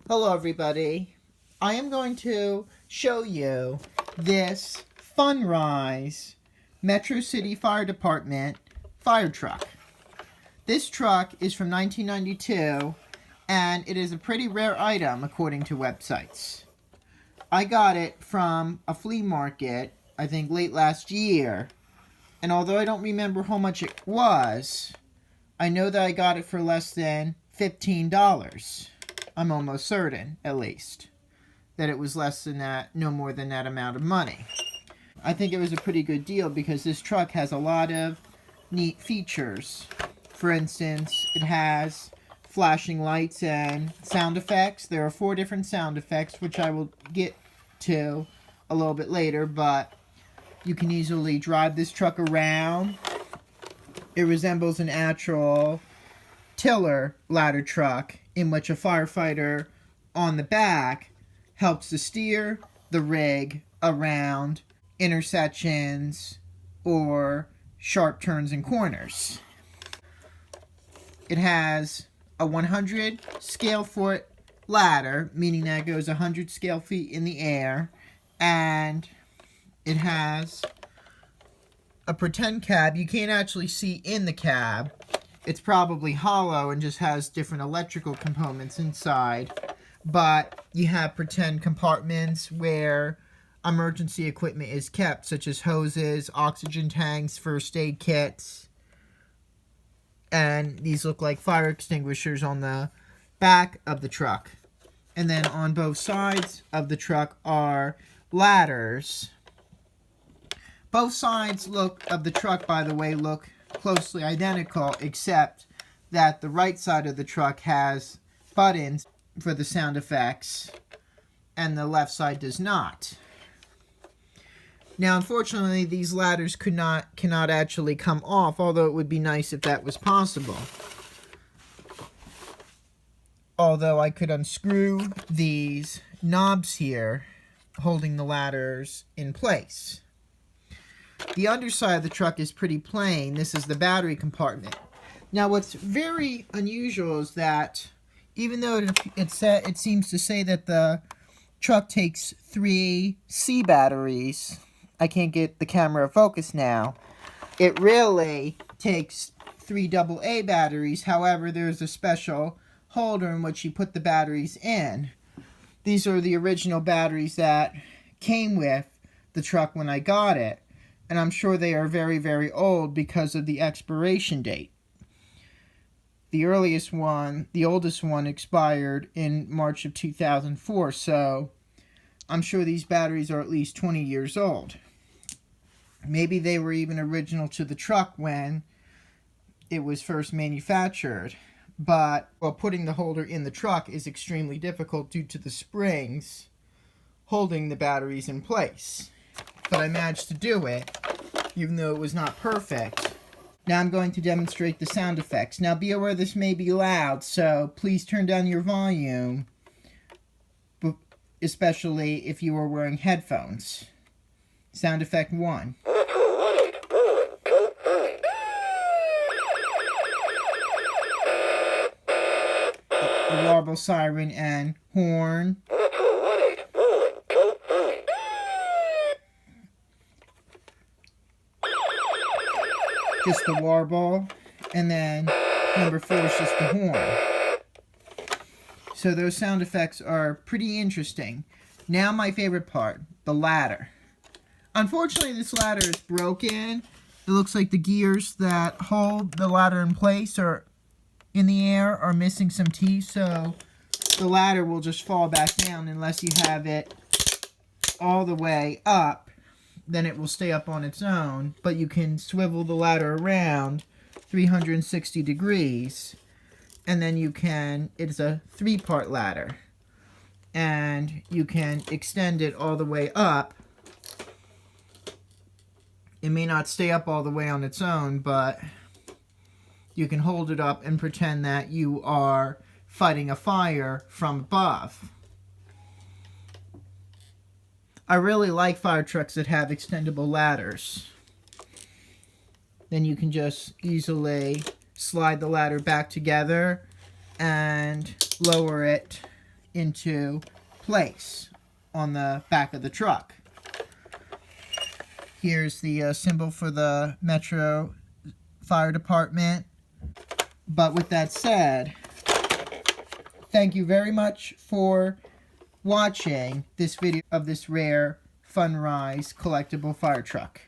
Hello everybody. I am going to show you this Funrise Metro City Fire Department fire truck. This truck is from 1992 and it is a pretty rare item according to websites. I got it from a flea market, I think late last year, and although I don't remember how much it was, I know that I got it for less than $15. I'm almost certain, at least, that it was less than that, no more than that amount of money. I think it was a pretty good deal because this truck has a lot of neat features. For instance, it has flashing lights and sound effects. There are 4 different sound effects, which I will get to a little bit later, but you can easily drive this truck around. It resembles an actual tiller ladder truck in which a firefighter on the back helps to steer the rig around intersections or sharp turns and corners. It has a 100 scale foot ladder, meaning that it goes 100 scale feet in the air, and it has a pretend cab. You can't actually see in the cab. It's probably hollow and just has different electrical components inside. But you have pretend compartments where emergency equipment is kept, such as hoses, oxygen tanks, first aid kits. And these look like fire extinguishers on the back of the truck. And then on both sides of the truck are ladders. Both sides of the truck, by the way, look closely identical, except that the right side of the truck has buttons for the sound effects and the left side does not. Now, unfortunately, these ladders cannot actually come off, although it would be nice if that was possible. Although I could unscrew these knobs here, holding the ladders in place. The underside of the truck is pretty plain. This is the battery compartment. Now, what's very unusual is that even though it seems to say that the truck takes 3 C batteries, I can't get the camera focused now, it really takes 3 AA batteries. However, there's a special holder in which you put the batteries in. These are the original batteries that came with the truck when I got it. And I'm sure they are very, very old because of the expiration date. The oldest one expired in March of 2004, so I'm sure these batteries are at least 20 years old. Maybe they were even original to the truck when it was first manufactured, but putting the holder in the truck is extremely difficult due to the springs holding the batteries in place. But I managed to do it, even though it was not perfect. Now I'm going to demonstrate the sound effects. Now be aware this may be loud, so please turn down your volume, especially if you are wearing headphones. Sound effect 1. A warble siren and horn. Just the warble, and then number 4 is just the horn. So those sound effects are pretty interesting. Now my favorite part, the ladder. Unfortunately, this ladder is broken. It looks like the gears that hold the ladder in place or in the air are missing some teeth, so the ladder will just fall back down unless you have it all the way up. Then it will stay up on its own, but you can swivel the ladder around 360 degrees, and then it's a 3-part ladder, and you can extend it all the way up. It may not stay up all the way on its own, but you can hold it up and pretend that you are fighting a fire from above. I really like fire trucks that have extendable ladders. Then you can just easily slide the ladder back together and lower it into place on the back of the truck. Here's the symbol for the Metro Fire Department. But with that said, thank you very much for watching this video of this rare Funrise collectible fire truck.